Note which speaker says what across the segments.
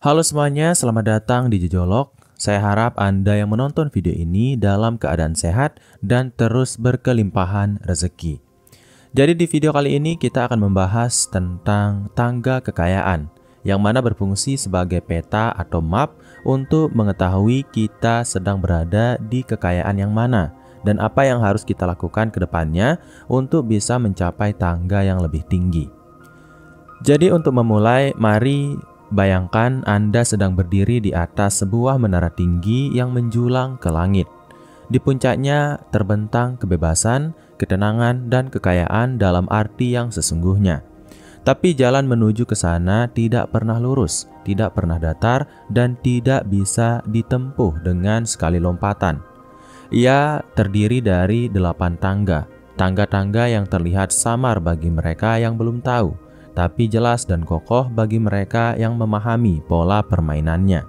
Speaker 1: Halo semuanya, selamat datang di Jojolog. Saya harap Anda yang menonton video ini dalam keadaan sehat dan terus berkelimpahan rezeki. Jadi di video kali ini kita akan membahas tentang tangga kekayaan, yang mana berfungsi sebagai peta atau map untuk mengetahui kita sedang berada di kekayaan yang mana dan apa yang harus kita lakukan ke depannya untuk bisa mencapai tangga yang lebih tinggi. Jadi untuk memulai, mari bayangkan Anda sedang berdiri di atas sebuah menara tinggi yang menjulang ke langit. Di puncaknya terbentang kebebasan, ketenangan, dan kekayaan dalam arti yang sesungguhnya. Tapi jalan menuju ke sana tidak pernah lurus, tidak pernah datar, dan tidak bisa ditempuh dengan sekali lompatan. Ia terdiri dari 8 tangga, tangga-tangga yang terlihat samar bagi mereka yang belum tahu, tapi jelas dan kokoh bagi mereka yang memahami pola permainannya.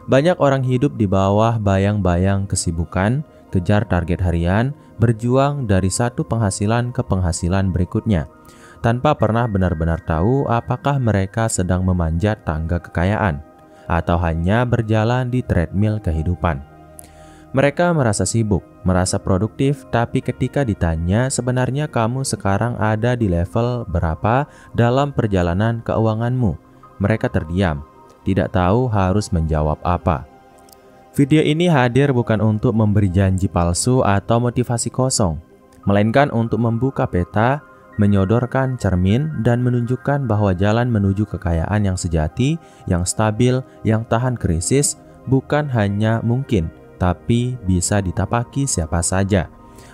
Speaker 1: Banyak orang hidup di bawah bayang-bayang kesibukan, kejar target harian, berjuang dari satu penghasilan ke penghasilan berikutnya, tanpa pernah benar-benar tahu apakah mereka sedang memanjat tangga kekayaan, atau hanya berjalan di treadmill kehidupan. Mereka merasa sibuk, merasa produktif, tapi ketika ditanya sebenarnya kamu sekarang ada di level berapa dalam perjalanan keuanganmu, mereka terdiam, tidak tahu harus menjawab apa. Video ini hadir bukan untuk memberi janji palsu atau motivasi kosong, melainkan untuk membuka peta, menyodorkan cermin, dan menunjukkan bahwa jalan menuju kekayaan yang sejati, yang stabil, yang tahan krisis, bukan hanya mungkin, tapi bisa ditapaki siapa saja,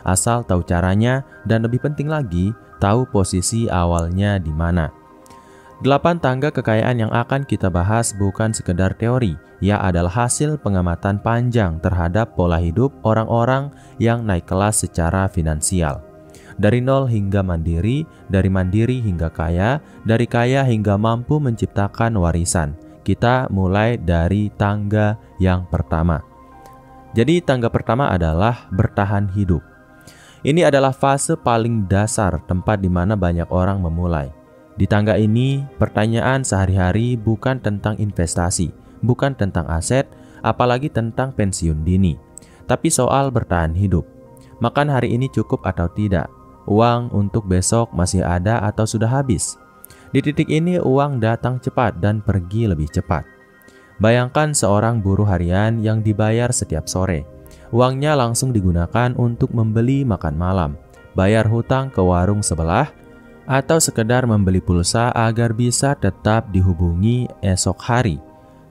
Speaker 1: asal tahu caranya dan lebih penting lagi, tahu posisi awalnya di mana. 8 tangga kekayaan yang akan kita bahas bukan sekedar teori, ia adalah hasil pengamatan panjang terhadap pola hidup orang-orang yang naik kelas secara finansial. Dari nol hingga mandiri, dari mandiri hingga kaya, dari kaya hingga mampu menciptakan warisan. Kita mulai dari tangga yang pertama. Jadi tangga pertama adalah bertahan hidup. Ini adalah fase paling dasar tempat di mana banyak orang memulai. Di tangga ini, pertanyaan sehari-hari bukan tentang investasi, bukan tentang aset, apalagi tentang pensiun dini, tapi soal bertahan hidup. Makan hari ini cukup atau tidak? Uang untuk besok masih ada atau sudah habis? Di titik ini uang datang cepat dan pergi lebih cepat. Bayangkan seorang buruh harian yang dibayar setiap sore. Uangnya langsung digunakan untuk membeli makan malam, bayar hutang ke warung sebelah, atau sekedar membeli pulsa agar bisa tetap dihubungi esok hari.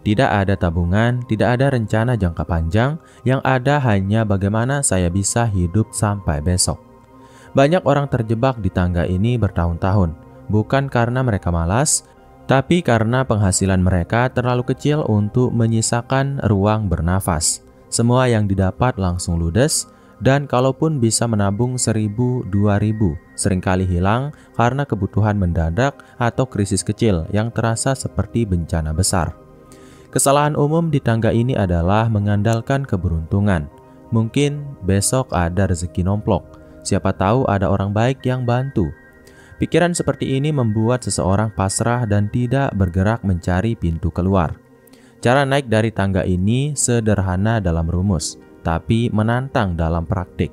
Speaker 1: Tidak ada tabungan, tidak ada rencana jangka panjang, yang ada hanya bagaimana saya bisa hidup sampai besok. Banyak orang terjebak di tangga ini bertahun-tahun, bukan karena mereka malas, tapi karena penghasilan mereka terlalu kecil untuk menyisakan ruang bernafas. Semua yang didapat langsung ludes, dan kalaupun bisa menabung 1.000, 2.000, seringkali hilang karena kebutuhan mendadak atau krisis kecil yang terasa seperti bencana besar. Kesalahan umum di tangga ini adalah mengandalkan keberuntungan. Mungkin besok ada rezeki nomplok, siapa tahu ada orang baik yang bantu. Pikiran seperti ini membuat seseorang pasrah dan tidak bergerak mencari pintu keluar. Cara naik dari tangga ini sederhana dalam rumus, tapi menantang dalam praktik.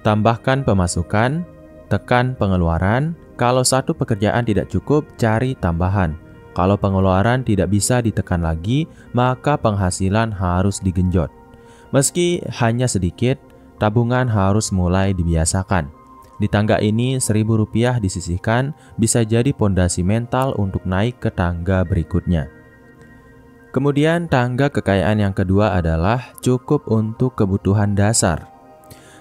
Speaker 1: Tambahkan pemasukan, tekan pengeluaran. Kalau satu pekerjaan tidak cukup, cari tambahan. Kalau pengeluaran tidak bisa ditekan lagi, maka penghasilan harus digenjot. Meski hanya sedikit, tabungan harus mulai dibiasakan. Di tangga ini Rp1.000 disisihkan bisa jadi pondasi mental untuk naik ke tangga berikutnya. Kemudian tangga kekayaan yang kedua adalah cukup untuk kebutuhan dasar.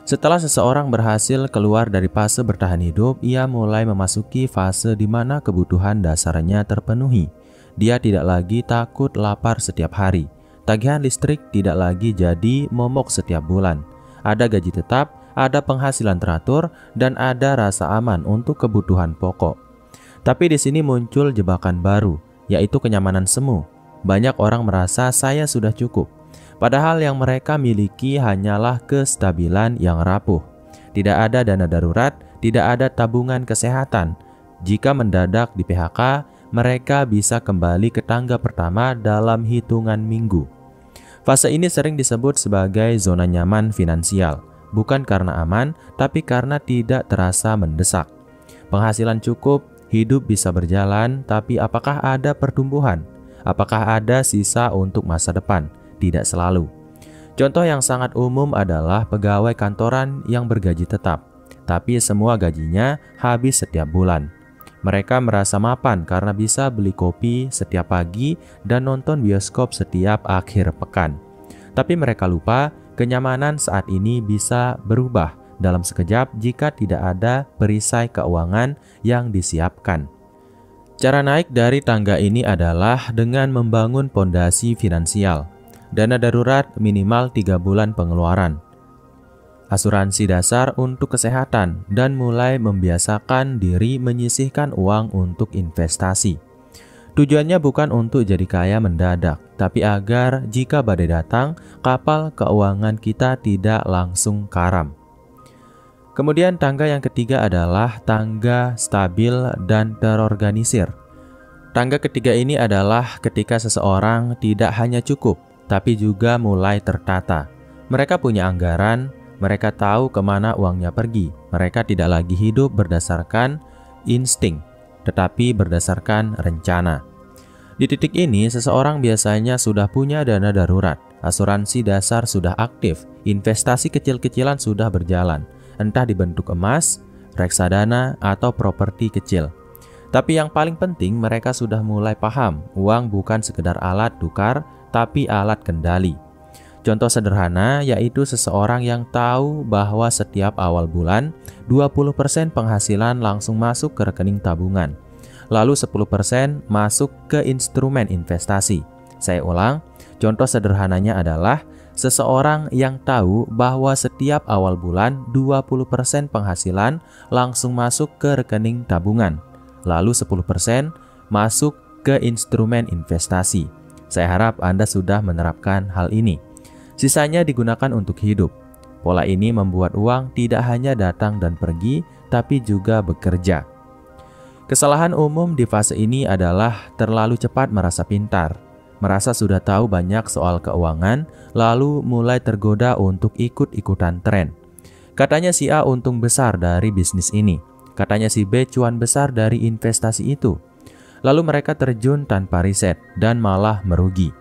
Speaker 1: Setelah seseorang berhasil keluar dari fase bertahan hidup, ia mulai memasuki fase di mana kebutuhan dasarnya terpenuhi. Dia tidak lagi takut lapar setiap hari. Tagihan listrik tidak lagi jadi momok setiap bulan. Ada gaji tetap, ada penghasilan teratur, dan ada rasa aman untuk kebutuhan pokok. Tapi di sini muncul jebakan baru, yaitu kenyamanan semu. Banyak orang merasa saya sudah cukup, padahal yang mereka miliki hanyalah kestabilan yang rapuh. Tidak ada dana darurat, tidak ada tabungan kesehatan. Jika mendadak di PHK, mereka bisa kembali ke tangga pertama dalam hitungan minggu. Fase ini sering disebut sebagai zona nyaman finansial, bukan karena aman, tapi karena tidak terasa mendesak. Penghasilan cukup, hidup bisa berjalan, tapi apakah ada pertumbuhan? Apakah ada sisa untuk masa depan? Tidak selalu. Contoh yang sangat umum adalah pegawai kantoran yang bergaji tetap, tapi semua gajinya habis setiap bulan. Mereka merasa mapan karena bisa beli kopi setiap pagi dan nonton bioskop setiap akhir pekan. Tapi mereka lupa, kenyamanan saat ini bisa berubah dalam sekejap jika tidak ada perisai keuangan yang disiapkan. Cara naik dari tangga ini adalah dengan membangun pondasi finansial. Dana darurat minimal 3 bulan pengeluaran. Asuransi dasar untuk kesehatan, dan mulai membiasakan diri menyisihkan uang untuk investasi. Tujuannya bukan untuk jadi kaya mendadak, tapi agar jika badai datang, kapal keuangan kita tidak langsung karam. Kemudian tangga yang ketiga adalah tangga stabil dan terorganisir. Tangga ketiga ini adalah ketika seseorang tidak hanya cukup, tapi juga mulai tertata. Mereka punya anggaran, mereka tahu kemana uangnya pergi. Mereka tidak lagi hidup berdasarkan insting, tetapi berdasarkan rencana. Di titik ini, seseorang biasanya sudah punya dana darurat, asuransi dasar sudah aktif, investasi kecil-kecilan sudah berjalan, entah dibentuk emas, reksadana, atau properti kecil. Tapi yang paling penting, mereka sudah mulai paham, uang bukan sekedar alat tukar, tapi alat kendali. Contoh sederhana yaitu seseorang yang tahu bahwa setiap awal bulan 20% penghasilan langsung masuk ke rekening tabungan, lalu 10% masuk ke instrumen investasi. Saya ulang, contoh sederhananya adalah seseorang yang tahu bahwa setiap awal bulan 20% penghasilan langsung masuk ke rekening tabungan, lalu 10% masuk ke instrumen investasi. Saya harap Anda sudah menerapkan hal ini. Sisanya digunakan untuk hidup. Pola ini membuat uang tidak hanya datang dan pergi, tapi juga bekerja. Kesalahan umum di fase ini adalah terlalu cepat merasa pintar, merasa sudah tahu banyak soal keuangan, lalu mulai tergoda untuk ikut-ikutan tren. Katanya si A untung besar dari bisnis ini, katanya si B cuan besar dari investasi itu. Lalu mereka terjun tanpa riset dan malah merugi.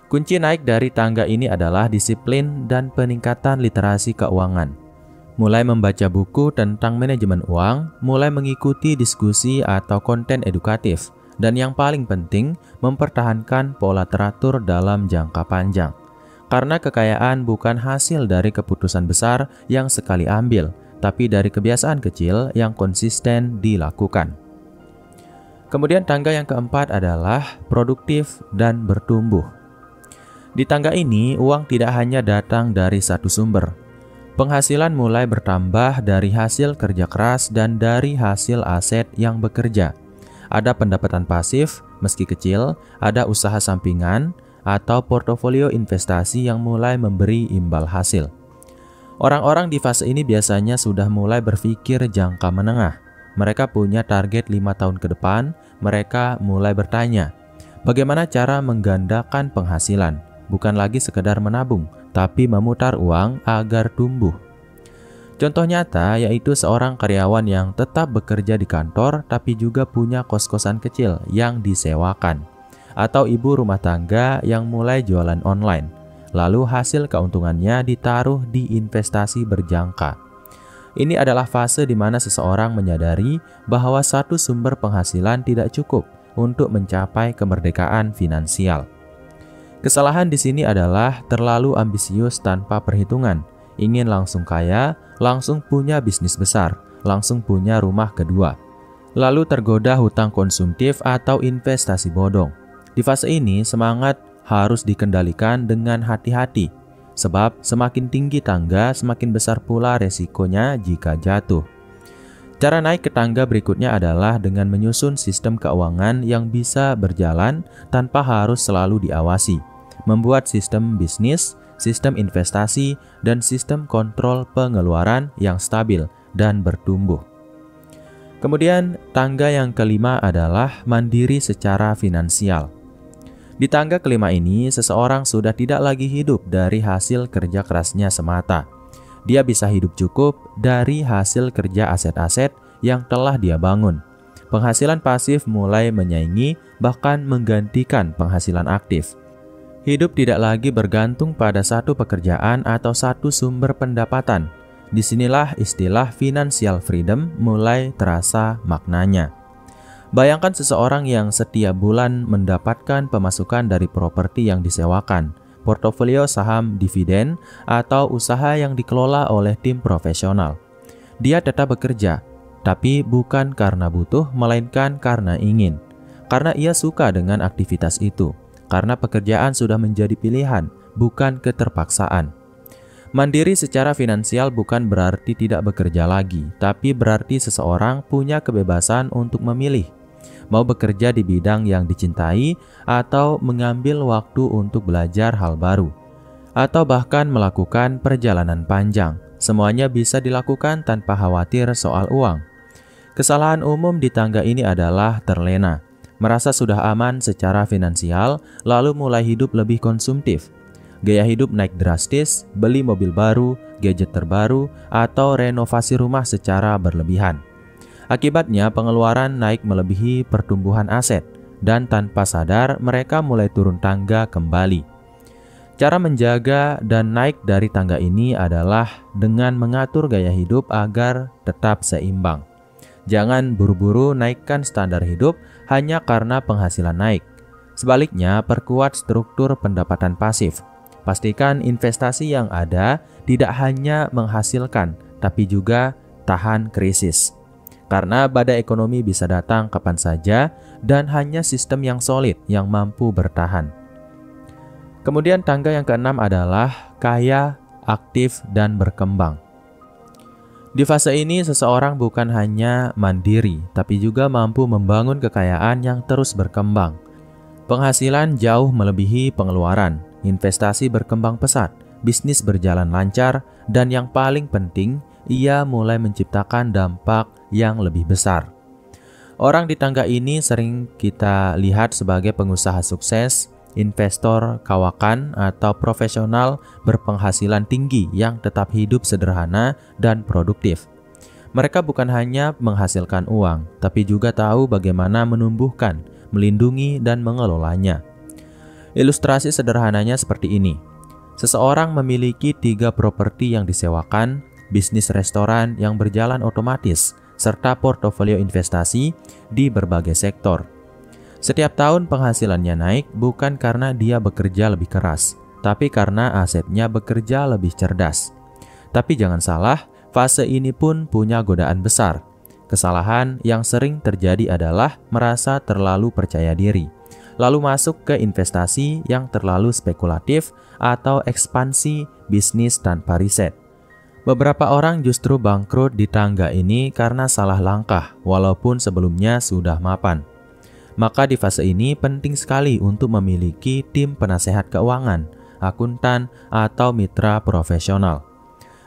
Speaker 1: Kunci naik dari tangga ini adalah disiplin dan peningkatan literasi keuangan. Mulai membaca buku tentang manajemen uang, mulai mengikuti diskusi atau konten edukatif, dan yang paling penting, mempertahankan pola teratur dalam jangka panjang. Karena kekayaan bukan hasil dari keputusan besar yang sekali ambil, tapi dari kebiasaan kecil yang konsisten dilakukan. Kemudian tangga yang keempat adalah produktif dan bertumbuh. Di tangga ini, uang tidak hanya datang dari satu sumber. Penghasilan mulai bertambah dari hasil kerja keras dan dari hasil aset yang bekerja. Ada pendapatan pasif, meski kecil, ada usaha sampingan, atau portofolio investasi yang mulai memberi imbal hasil. Orang-orang di fase ini biasanya sudah mulai berpikir jangka menengah. Mereka punya target 5 tahun ke depan. Mereka mulai bertanya, bagaimana cara menggandakan penghasilan? Bukan lagi sekedar menabung, tapi memutar uang agar tumbuh. Contoh nyata yaitu seorang karyawan yang tetap bekerja di kantor tapi juga punya kos-kosan kecil yang disewakan, atau ibu rumah tangga yang mulai jualan online, lalu hasil keuntungannya ditaruh di investasi berjangka. Ini adalah fase di mana seseorang menyadari bahwa satu sumber penghasilan tidak cukup untuk mencapai kemerdekaan finansial. Kesalahan di sini adalah terlalu ambisius tanpa perhitungan, ingin langsung kaya, langsung punya bisnis besar, langsung punya rumah kedua, lalu tergoda hutang konsumtif atau investasi bodong. Di fase ini, semangat harus dikendalikan dengan hati-hati, sebab semakin tinggi tangga, semakin besar pula resikonya jika jatuh. Cara naik ke tangga berikutnya adalah dengan menyusun sistem keuangan yang bisa berjalan tanpa harus selalu diawasi. Membuat sistem bisnis, sistem investasi, dan sistem kontrol pengeluaran yang stabil dan bertumbuh. Kemudian tangga yang kelima adalah mandiri secara finansial. Di tangga kelima ini, seseorang sudah tidak lagi hidup dari hasil kerja kerasnya semata. Dia bisa hidup cukup dari hasil kerja aset-aset yang telah dia bangun. Penghasilan pasif mulai menyaingi, bahkan menggantikan penghasilan aktif. Hidup tidak lagi bergantung pada satu pekerjaan atau satu sumber pendapatan. Disinilah istilah financial freedom mulai terasa maknanya. Bayangkan seseorang yang setiap bulan mendapatkan pemasukan dari properti yang disewakan, portofolio saham dividen, atau usaha yang dikelola oleh tim profesional. Dia tetap bekerja, tapi bukan karena butuh, melainkan karena ingin. Karena ia suka dengan aktivitas itu, karena pekerjaan sudah menjadi pilihan, bukan keterpaksaan. Mandiri secara finansial bukan berarti tidak bekerja lagi, tapi berarti seseorang punya kebebasan untuk memilih. Mau bekerja di bidang yang dicintai, atau mengambil waktu untuk belajar hal baru, atau bahkan melakukan perjalanan panjang. Semuanya bisa dilakukan tanpa khawatir soal uang. Kesalahan umum di tangga ini adalah terlena, merasa sudah aman secara finansial, lalu mulai hidup lebih konsumtif. Gaya hidup naik drastis, beli mobil baru, gadget terbaru, atau renovasi rumah secara berlebihan. Akibatnya pengeluaran naik melebihi pertumbuhan aset, dan tanpa sadar mereka mulai turun tangga kembali. Cara menjaga dan naik dari tangga ini adalah dengan mengatur gaya hidup agar tetap seimbang. Jangan buru-buru naikkan standar hidup hanya karena penghasilan naik. Sebaliknya, perkuat struktur pendapatan pasif. Pastikan investasi yang ada tidak hanya menghasilkan, tapi juga tahan krisis. Karena badai ekonomi bisa datang kapan saja dan hanya sistem yang solid yang mampu bertahan. Kemudian tangga yang keenam adalah kaya, aktif, dan berkembang. Di fase ini seseorang bukan hanya mandiri, tapi juga mampu membangun kekayaan yang terus berkembang. Penghasilan jauh melebihi pengeluaran, investasi berkembang pesat, bisnis berjalan lancar, dan yang paling penting, ia mulai menciptakan dampak yang lebih besar. Orang di tangga ini sering kita lihat sebagai pengusaha sukses, investor kawakan, atau profesional berpenghasilan tinggi yang tetap hidup sederhana dan produktif. Mereka bukan hanya menghasilkan uang, tapi juga tahu bagaimana menumbuhkan, melindungi, dan mengelolanya. Ilustrasi sederhananya seperti ini. Seseorang memiliki 3 properti yang disewakan, bisnis restoran yang berjalan otomatis, serta portofolio investasi di berbagai sektor. Setiap tahun penghasilannya naik bukan karena dia bekerja lebih keras, tapi karena asetnya bekerja lebih cerdas. Tapi jangan salah, fase ini pun punya godaan besar. Kesalahan yang sering terjadi adalah merasa terlalu percaya diri, lalu masuk ke investasi yang terlalu spekulatif atau ekspansi bisnis tanpa riset. Beberapa orang justru bangkrut di tangga ini karena salah langkah, walaupun sebelumnya sudah mapan. Maka di fase ini penting sekali untuk memiliki tim penasehat keuangan, akuntan, atau mitra profesional.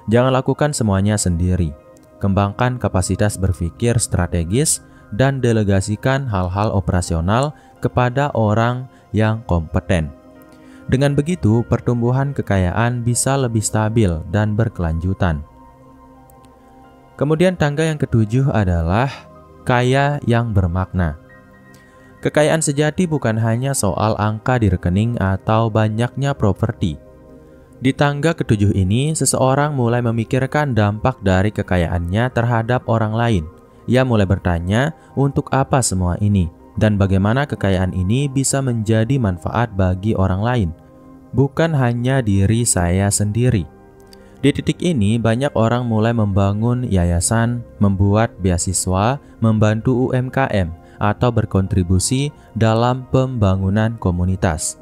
Speaker 1: Jangan lakukan semuanya sendiri. Kembangkan kapasitas berpikir strategis dan delegasikan hal-hal operasional kepada orang yang kompeten. Dengan begitu, pertumbuhan kekayaan bisa lebih stabil dan berkelanjutan. Kemudian tangga yang ketujuh adalah kaya yang bermakna. Kekayaan sejati bukan hanya soal angka di rekening atau banyaknya properti. Di tangga ketujuh ini, seseorang mulai memikirkan dampak dari kekayaannya terhadap orang lain. Ia mulai bertanya, untuk apa semua ini? Dan bagaimana kekayaan ini bisa menjadi manfaat bagi orang lain, bukan hanya diri saya sendiri. Di titik ini, banyak orang mulai membangun yayasan, membuat beasiswa, membantu UMKM, atau berkontribusi dalam pembangunan komunitas.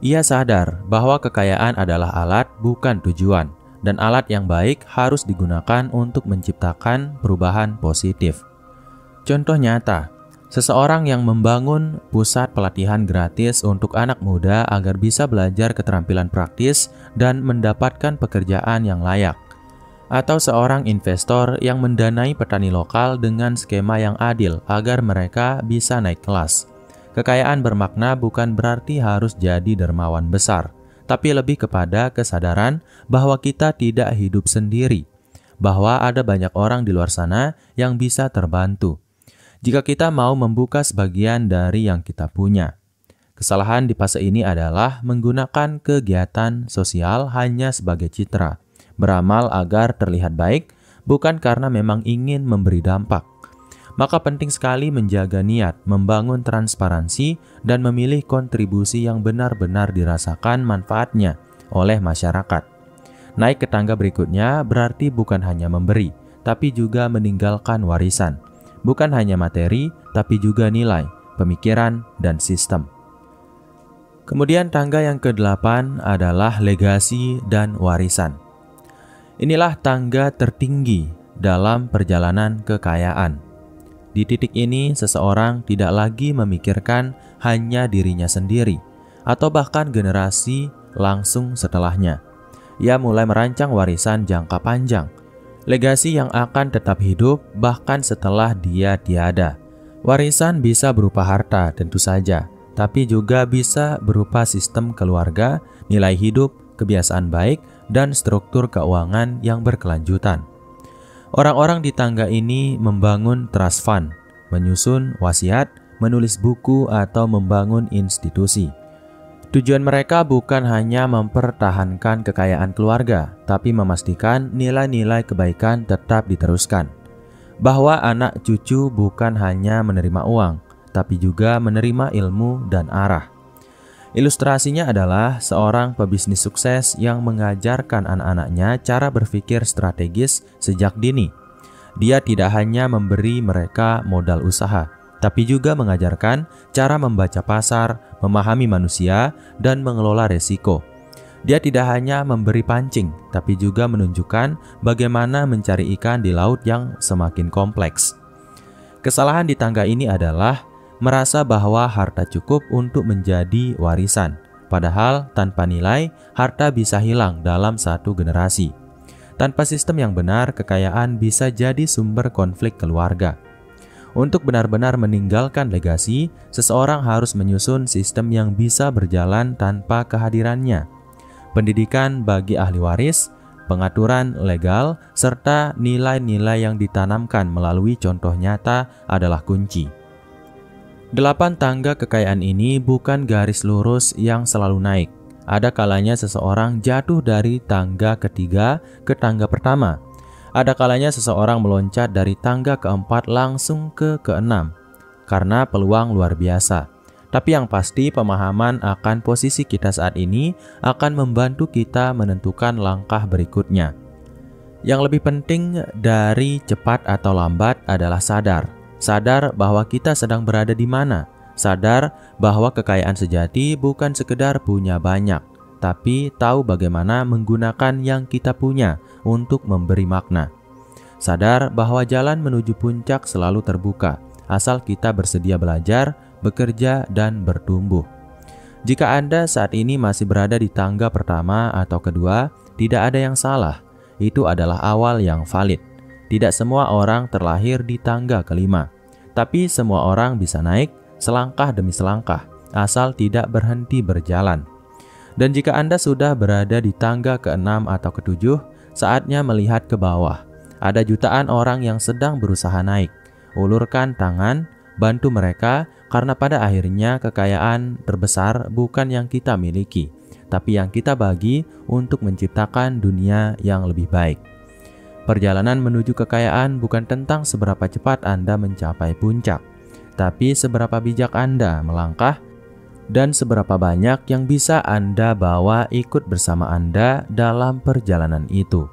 Speaker 1: Ia sadar bahwa kekayaan adalah alat, bukan tujuan, dan alat yang baik harus digunakan untuk menciptakan perubahan positif. Contoh nyata, seseorang yang membangun pusat pelatihan gratis untuk anak muda agar bisa belajar keterampilan praktis dan mendapatkan pekerjaan yang layak. atau seorang investor yang mendanai petani lokal dengan skema yang adil agar mereka bisa naik kelas. Kekayaan bermakna bukan berarti harus jadi dermawan besar, tapi lebih kepada kesadaran bahwa kita tidak hidup sendiri, bahwa ada banyak orang di luar sana yang bisa terbantu jika kita mau membuka sebagian dari yang kita punya. Kesalahan di fase ini adalah menggunakan kegiatan sosial hanya sebagai citra, beramal agar terlihat baik, bukan karena memang ingin memberi dampak. Maka penting sekali menjaga niat, membangun transparansi, dan memilih kontribusi yang benar-benar dirasakan manfaatnya oleh masyarakat. Naik ke tangga berikutnya berarti bukan hanya memberi, tapi juga meninggalkan warisan. Bukan hanya materi, tapi juga nilai, pemikiran, dan sistem. Kemudian tangga yang ke-8 adalah legasi dan warisan. Inilah tangga tertinggi dalam perjalanan kekayaan. Di titik ini, seseorang tidak lagi memikirkan hanya dirinya sendiri, atau bahkan generasi langsung setelahnya. Ia mulai merancang warisan jangka panjang, legasi yang akan tetap hidup bahkan setelah dia tiada. Warisan bisa berupa harta tentu saja, tapi juga bisa berupa sistem keluarga, nilai hidup, kebiasaan baik, dan struktur keuangan yang berkelanjutan. Orang-orang di tangga ini membangun trust fund, menyusun wasiat, menulis buku, atau membangun institusi. Tujuan mereka bukan hanya mempertahankan kekayaan keluarga, tapi memastikan nilai-nilai kebaikan tetap diteruskan. Bahwa anak cucu bukan hanya menerima uang, tapi juga menerima ilmu dan arah. Ilustrasinya adalah seorang pebisnis sukses yang mengajarkan anak-anaknya cara berpikir strategis sejak dini. Dia tidak hanya memberi mereka modal usaha, tapi juga mengajarkan cara membaca pasar, memahami manusia, dan mengelola resiko. Dia tidak hanya memberi pancing, tapi juga menunjukkan bagaimana mencari ikan di laut yang semakin kompleks. Kesalahan di tangga ini adalah merasa bahwa harta cukup untuk menjadi warisan, padahal tanpa nilai, harta bisa hilang dalam satu generasi. Tanpa sistem yang benar, kekayaan bisa jadi sumber konflik keluarga. Untuk benar-benar meninggalkan legasi, seseorang harus menyusun sistem yang bisa berjalan tanpa kehadirannya. Pendidikan bagi ahli waris, pengaturan legal, serta nilai-nilai yang ditanamkan melalui contoh nyata adalah kunci. 8 tangga kekayaan ini bukan garis lurus yang selalu naik. Ada kalanya seseorang jatuh dari tangga ketiga ke tangga pertama. Ada kalanya seseorang meloncat dari tangga keempat langsung ke keenam karena peluang luar biasa. Tapi yang pasti pemahaman akan posisi kita saat ini akan membantu kita menentukan langkah berikutnya. Yang lebih penting dari cepat atau lambat adalah sadar. Sadar bahwa kita sedang berada di mana. Sadar bahwa kekayaan sejati bukan sekedar punya banyak, tapi tahu bagaimana menggunakan yang kita punya untuk memberi makna. Sadar bahwa jalan menuju puncak selalu terbuka, asal kita bersedia belajar, bekerja, dan bertumbuh. Jika Anda saat ini masih berada di tangga pertama atau kedua, tidak ada yang salah. Itu adalah awal yang valid. Tidak semua orang terlahir di tangga kelima, tapi semua orang bisa naik selangkah demi selangkah, asal tidak berhenti berjalan. Dan jika Anda sudah berada di tangga ke-6 atau ke-7, saatnya melihat ke bawah. Ada jutaan orang yang sedang berusaha naik. Ulurkan tangan, bantu mereka, karena pada akhirnya kekayaan terbesar bukan yang kita miliki, tapi yang kita bagi untuk menciptakan dunia yang lebih baik. Perjalanan menuju kekayaan bukan tentang seberapa cepat Anda mencapai puncak, tapi seberapa bijak Anda melangkah dan seberapa banyak yang bisa Anda bawa ikut bersama Anda dalam perjalanan itu.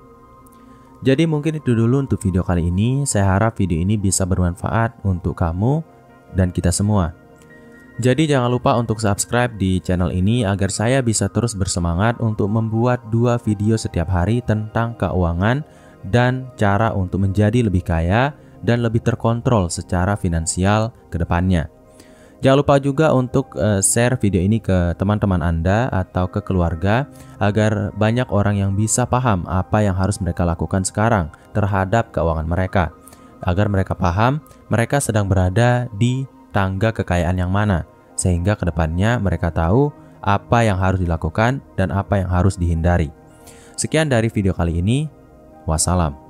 Speaker 1: Jadi mungkin itu dulu untuk video kali ini. Saya harap video ini bisa bermanfaat untuk kamu dan kita semua. Jadi jangan lupa untuk subscribe di channel ini agar saya bisa terus bersemangat untuk membuat 2 video setiap hari tentang keuangan dan cara untuk menjadi lebih kaya dan lebih terkontrol secara finansial ke depannya. Jangan lupa juga untuk share video ini ke teman-teman Anda atau ke keluarga agar banyak orang yang bisa paham apa yang harus mereka lakukan sekarang terhadap keuangan mereka. Agar mereka paham mereka sedang berada di tangga kekayaan yang mana, sehingga kedepannya mereka tahu apa yang harus dilakukan dan apa yang harus dihindari. Sekian dari video kali ini. Wassalam.